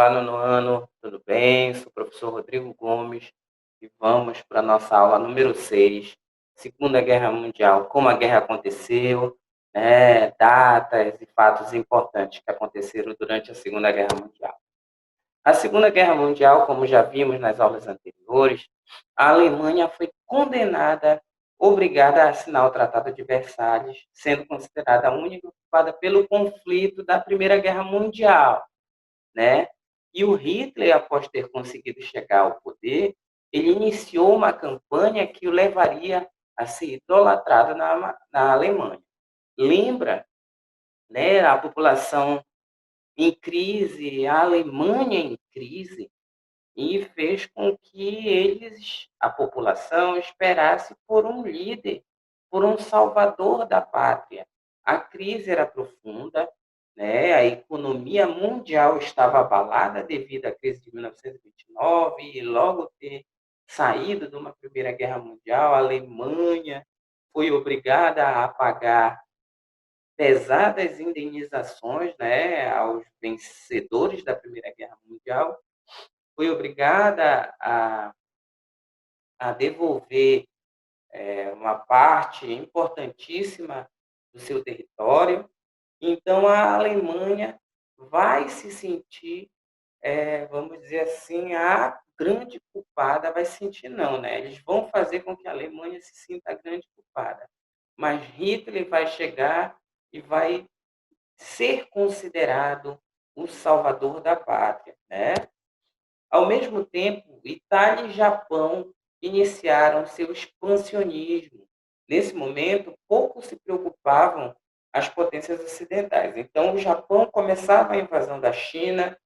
Olá, nono ano, tudo bem? Sou o professor Rodrigo Gomes e vamos para a nossa aula número 6, Segunda Guerra Mundial, como a guerra aconteceu, né, datas e fatos importantes que aconteceram durante a Segunda Guerra Mundial. A Segunda Guerra Mundial, como já vimos nas aulas anteriores, a Alemanha foi condenada, obrigada a assinar o Tratado de Versalhes, sendo considerada a única culpada pelo conflito da Primeira Guerra Mundial, né? E o Hitler, após ter conseguido chegar ao poder, ele iniciou uma campanha que o levaria a ser idolatrado na Alemanha. Lembra, né, a população em crise, a Alemanha em crise, e fez com que a população, esperasse por um líder, por um salvador da pátria. A crise era profunda, né? A economia mundial estava abalada devido à crise de 1929 e logo ter saído de uma Primeira Guerra Mundial, a Alemanha foi obrigada a pagar pesadas indenizações, né, aos vencedores da Primeira Guerra Mundial, foi obrigada a devolver uma parte importantíssima do seu território. Então, a Alemanha vai se sentir, vamos dizer assim, a grande culpada, vai sentir não, né? Eles vão fazer com que a Alemanha se sinta a grande culpada. Mas Hitler vai chegar e vai ser considerado o salvador da pátria, né? Ao mesmo tempo, Itália e Japão iniciaram seu expansionismo. Nesse momento, pouco se preocupavam as potências ocidentais. Então, o Japão começava a invasão da China,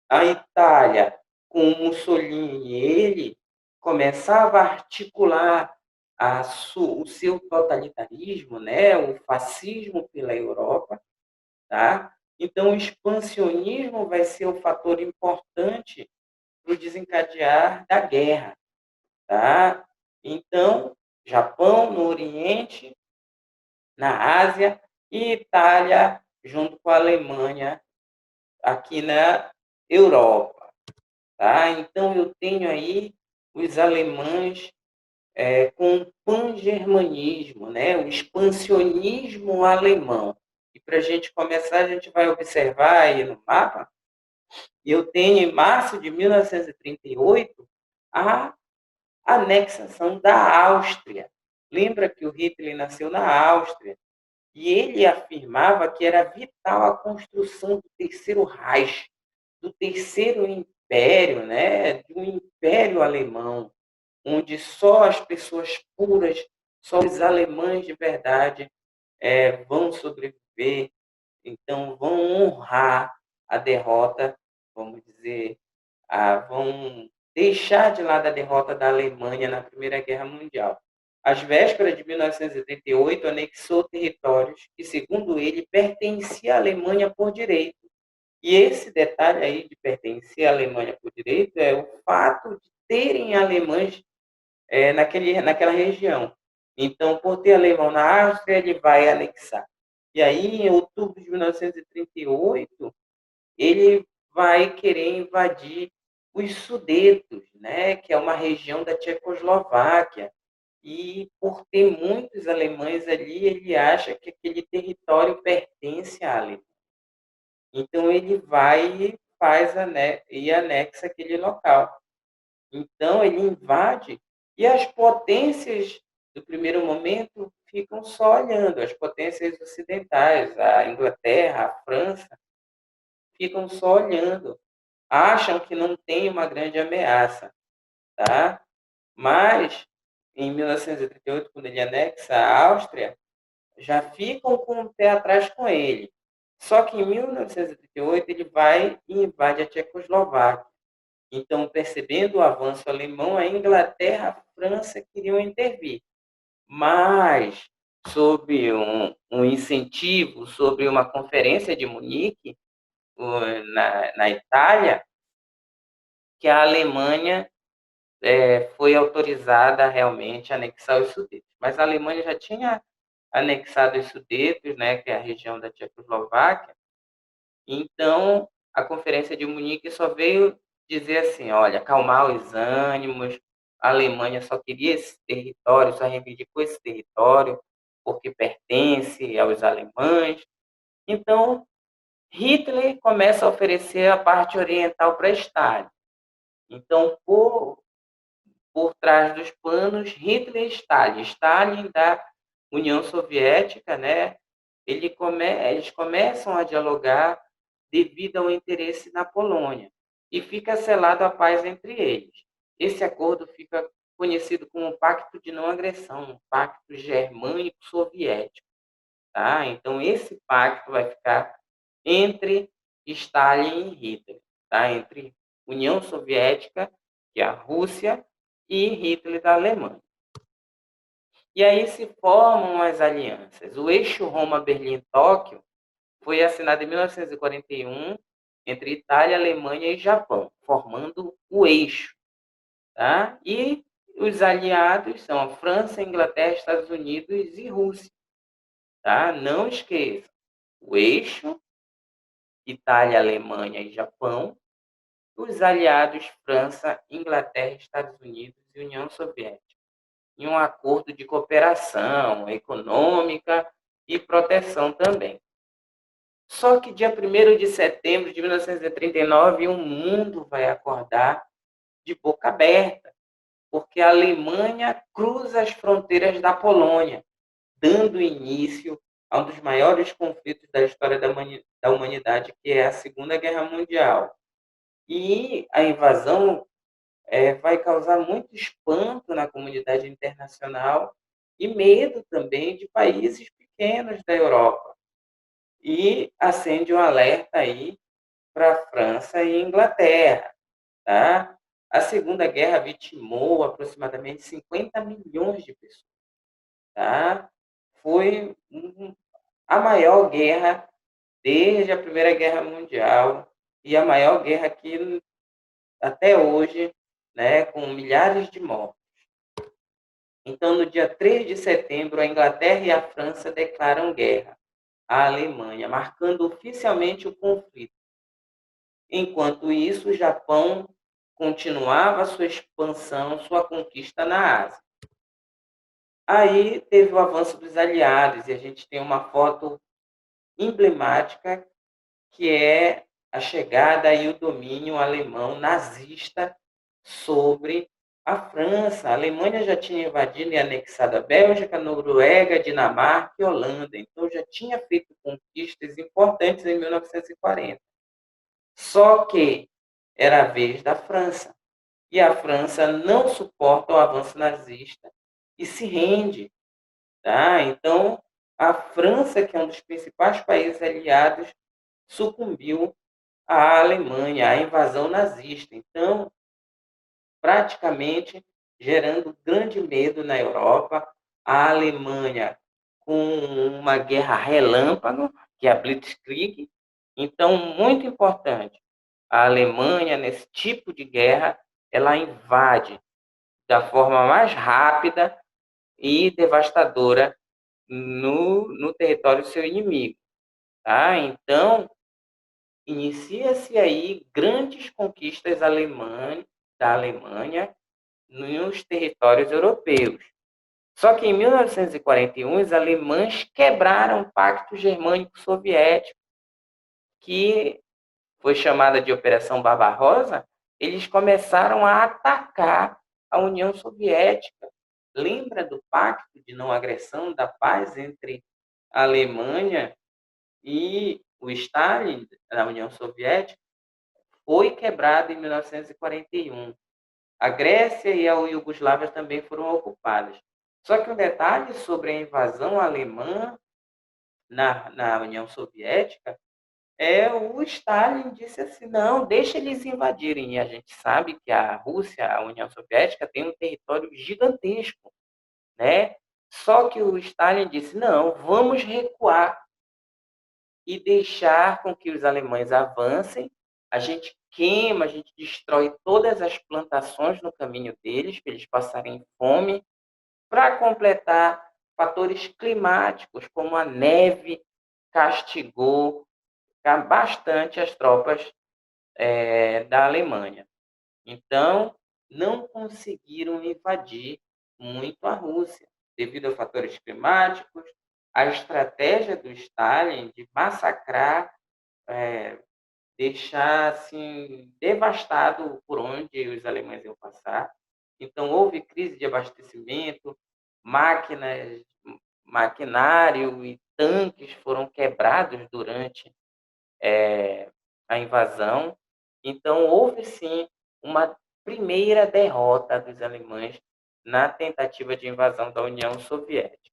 a Itália, com Mussolini, ele começava a articular o seu totalitarismo, né, o fascismo pela Europa, tá? Então, o expansionismo vai ser o fator importante para o desencadear da guerra, tá? Então, Japão no Oriente, na Ásia, e Itália junto com a Alemanha aqui na Europa, tá? Então, eu tenho aí os alemães com o pangermanismo, né? O expansionismo alemão. E para a gente começar, a gente vai observar aí no mapa, eu tenho em março de 1938 a anexação da Áustria. Lembra que o Hitler nasceu na Áustria e ele afirmava que era vital a construção do Terceiro Reich, do Terceiro Império, né? De um Império Alemão, onde só as pessoas puras, só os alemães de verdade vão sobreviver, então vão honrar a derrota, vamos dizer, vão deixar de lado a derrota da Alemanha na Primeira Guerra Mundial. Às vésperas de 1938, anexou territórios que, segundo ele, pertencia à Alemanha por direito. E esse detalhe aí de pertencer à Alemanha por direito é o fato de terem alemães naquela região. Então, por ter alemão na Áustria, ele vai anexar. E aí, em outubro de 1938, ele vai querer invadir os Sudetos, né, que é uma região da Tchecoslováquia. E por ter muitos alemães ali, ele acha que aquele território pertence à Alemanha. Então ele vai e anexa aquele local. Então ele invade e as potências do primeiro momento ficam só olhando, as potências ocidentais, a Inglaterra, a França, ficam só olhando, acham que não tem uma grande ameaça, tá? Mas, em 1938, quando ele anexa a Áustria, já ficam com o pé atrás com ele. Só que em 1938 ele vai e invade a Tchecoslováquia. Então, percebendo o avanço alemão, a Inglaterra e a França queriam intervir. Mas, sob um incentivo, sobre uma conferência de Munique, na Itália, que a Alemanha foi autorizada realmente a anexar os Sudetos. Mas a Alemanha já tinha anexado os Sudetos, né, que é a região da Tchecoslováquia. Então, a Conferência de Munique só veio dizer assim, olha, acalmar os ânimos, a Alemanha só queria esse território, só reivindicou esse território porque pertence aos alemães. Então, Hitler começa a oferecer a parte oriental para Stalin. Então, por trás dos panos, Hitler e Stalin. Stalin da União Soviética, né? Eles começam a dialogar devido ao interesse na Polônia e fica selado a paz entre eles. Esse acordo fica conhecido como Pacto de Não Agressão, um Pacto Germânico-Soviético. Tá? Então, esse pacto vai ficar entre Stalin e Hitler, tá? Entre União Soviética, que é a Rússia, e Hitler da Alemanha. E aí se formam as alianças. O eixo Roma-Berlim-Tóquio foi assinado em 1941 entre Itália, Alemanha e Japão, formando o eixo. Tá? E os aliados são a França, Inglaterra, Estados Unidos e Rússia. Tá? Não esqueça, o eixo Itália, Alemanha e Japão, os aliados França, Inglaterra, Estados Unidos e União Soviética, em um acordo de cooperação econômica e proteção também. Só que dia 1º de setembro de 1939, o mundo vai acordar de boca aberta, porque a Alemanha cruza as fronteiras da Polônia, dando início a um dos maiores conflitos da história da humanidade, que é a Segunda Guerra Mundial. E a invasão vai causar muito espanto na comunidade internacional e medo também de países pequenos da Europa. E acende um alerta aí para a França e Inglaterra. Tá? A Segunda Guerra vitimou aproximadamente 50 milhões de pessoas. Tá? Foi a maior guerra desde a Primeira Guerra Mundial e a maior guerra que até hoje, né, com milhares de mortos. Então, no dia 3 de setembro, a Inglaterra e a França declaram guerra à Alemanha, marcando oficialmente o conflito. Enquanto isso, o Japão continuava sua expansão, sua conquista na Ásia. Aí teve o avanço dos aliados, e a gente tem uma foto emblemática, que é a chegada e o domínio alemão nazista sobre a França. A Alemanha já tinha invadido e anexado a Bélgica, Noruega, Dinamarca e Holanda. Então já tinha feito conquistas importantes em 1940. Só que era a vez da França. E a França não suporta o avanço nazista e se rende. Tá? Então, a França, que é um dos principais países aliados, sucumbiu à Alemanha, à invasão nazista. Então, praticamente gerando grande medo na Europa, a Alemanha com uma guerra relâmpago, que é a Blitzkrieg. Então, muito importante, a Alemanha, nesse tipo de guerra, ela invade da forma mais rápida e devastadora no território do seu inimigo. Tá? Então, inicia-se aí grandes conquistas da Alemanha nos territórios europeus. Só que em 1941, os alemães quebraram o Pacto Germânico-Soviético, que foi chamada de Operação Barbarossa. Eles começaram a atacar a União Soviética. Lembra do Pacto de Não Agressão, da paz entre a Alemanha e o Stalin, da União Soviética? Foi quebrado em 1941. A Grécia e a Iugoslávia também foram ocupadas. Só que um detalhe sobre a invasão alemã na União Soviética é o Stalin disse assim, não, deixa eles invadirem. E a gente sabe que a Rússia, a União Soviética, tem um território gigantesco, né? Só que o Stalin disse, não, vamos recuar e deixar com que os alemães avancem. A gente queima, a gente destrói todas as plantações no caminho deles, para eles passarem fome. Para completar, fatores climáticos, como a neve, castigou bastante as tropas da Alemanha. Então, não conseguiram invadir muito a Rússia, devido a fatores climáticos, a estratégia do Stalin de massacrar, deixar assim devastado por onde os alemães iam passar. Então, houve crise de abastecimento, máquinas, maquinário e tanques foram quebrados durante a invasão. Então, houve sim uma primeira derrota dos alemães na tentativa de invasão da União Soviética.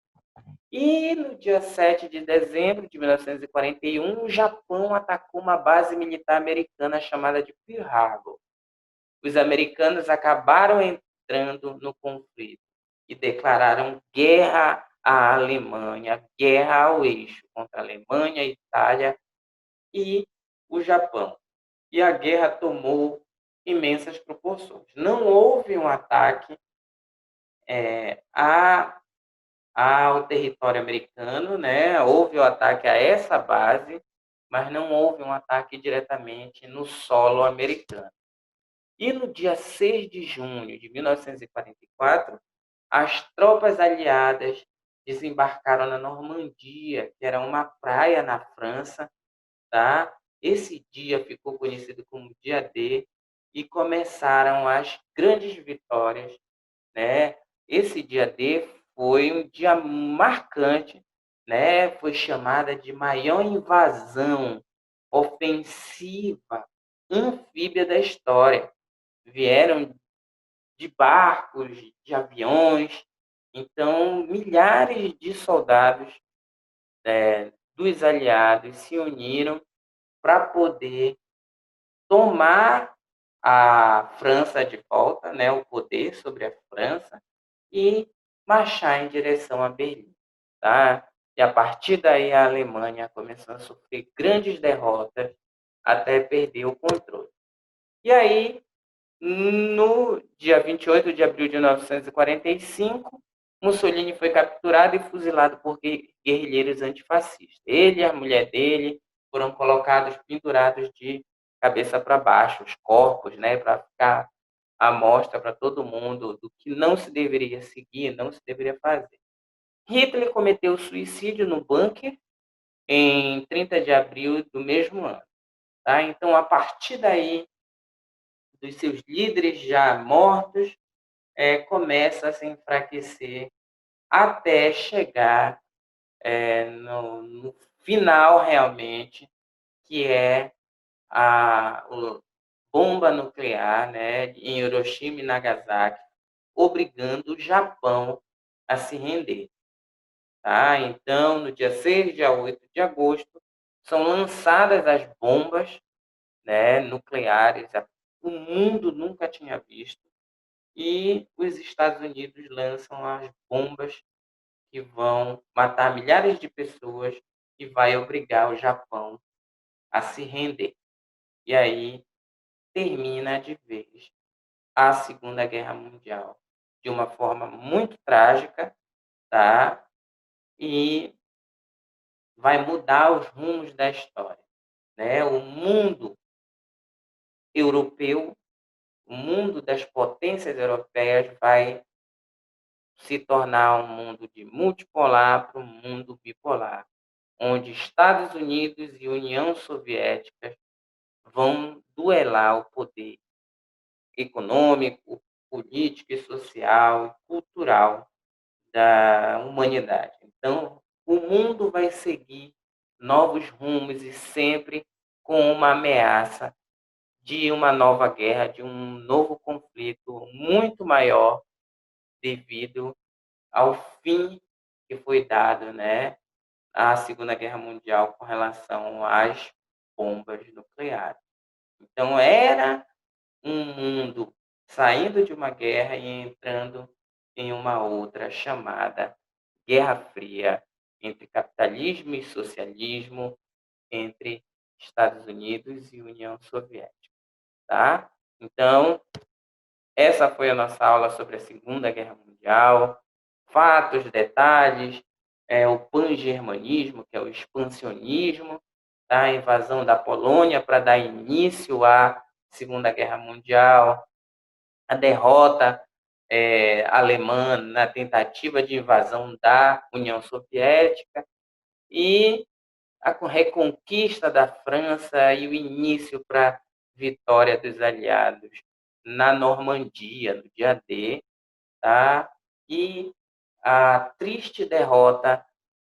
E no dia 7 de dezembro de 1941, o Japão atacou uma base militar americana chamada de Pearl Harbor. Os americanos acabaram entrando no conflito e declararam guerra à Alemanha, guerra ao eixo contra a Alemanha, Itália e o Japão. E a guerra tomou imensas proporções. Não houve um ataque ao território americano, né? Houve o ataque a essa base, mas não houve um ataque diretamente no solo americano. E no dia 6 de junho de 1944, as tropas aliadas desembarcaram na Normandia, que era uma praia na França, tá? Esse dia ficou conhecido como Dia D e começaram as grandes vitórias, né? Esse Dia D foi um dia marcante, né? Foi chamada de maior invasão ofensiva anfíbia da história. Vieram de barcos, de aviões, então milhares de soldados dos aliados se uniram para poder tomar a França de volta, né, o poder sobre a França, e marchar em direção a Berlim. Tá? E a partir daí a Alemanha começou a sofrer grandes derrotas até perder o controle. E aí, no dia 28 de abril de 1945, Mussolini foi capturado e fuzilado por guerrilheiros antifascistas. Ele e a mulher dele foram colocados pendurados de cabeça para baixo, os corpos, né, para ficar à mostra para todo mundo do que não se deveria seguir, não se deveria fazer. Hitler cometeu suicídio no bunker em 30 de abril do mesmo ano. Tá? Então, a partir daí, dos seus líderes já mortos, começa a se enfraquecer até chegar no final, realmente, que é a bomba nuclear, né, em Hiroshima e Nagasaki, obrigando o Japão a se render. Tá? Então, no dia 6 dia 8 de agosto, são lançadas as bombas, né, nucleares, o mundo nunca tinha visto, e os Estados Unidos lançam as bombas que vão matar milhares de pessoas e vai obrigar o Japão a se render. E aí termina de vez a Segunda Guerra Mundial de uma forma muito trágica, tá? E vai mudar os rumos da história, né? O mundo europeu, o mundo das potências europeias vai se tornar um mundo de multipolar para um mundo bipolar, onde Estados Unidos e União Soviética vão duelar o poder econômico, político e social e cultural da humanidade. Então, o mundo vai seguir novos rumos e sempre com uma ameaça de uma nova guerra, de um novo conflito muito maior devido ao fim que foi dado, né, à Segunda Guerra Mundial com relação às bombas nucleares. Então, era um mundo saindo de uma guerra e entrando em uma outra chamada Guerra Fria, entre capitalismo e socialismo, entre Estados Unidos e União Soviética. Tá? Então, essa foi a nossa aula sobre a Segunda Guerra Mundial. Fatos, detalhes, o pangermanismo, que é o expansionismo, tá? A invasão da Polônia para dar início à Segunda Guerra Mundial, a derrota alemã na tentativa de invasão da União Soviética e a reconquista da França e o início para a vitória dos aliados na Normandia, no dia D, tá? E a triste derrota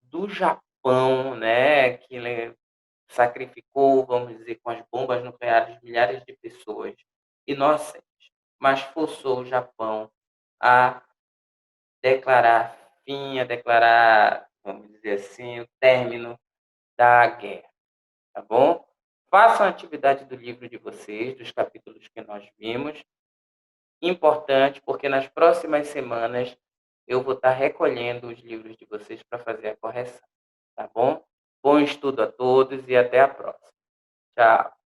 do Japão, né, que sacrificou, vamos dizer, com as bombas nucleares, milhares de pessoas inocentes, mas forçou o Japão a declarar fim, a declarar, vamos dizer assim, o término da guerra, tá bom? Façam a atividade do livro de vocês, dos capítulos que nós vimos. Importante, porque nas próximas semanas eu vou estar recolhendo os livros de vocês para fazer a correção, tá bom? Bom estudo a todos e até a próxima. Tchau.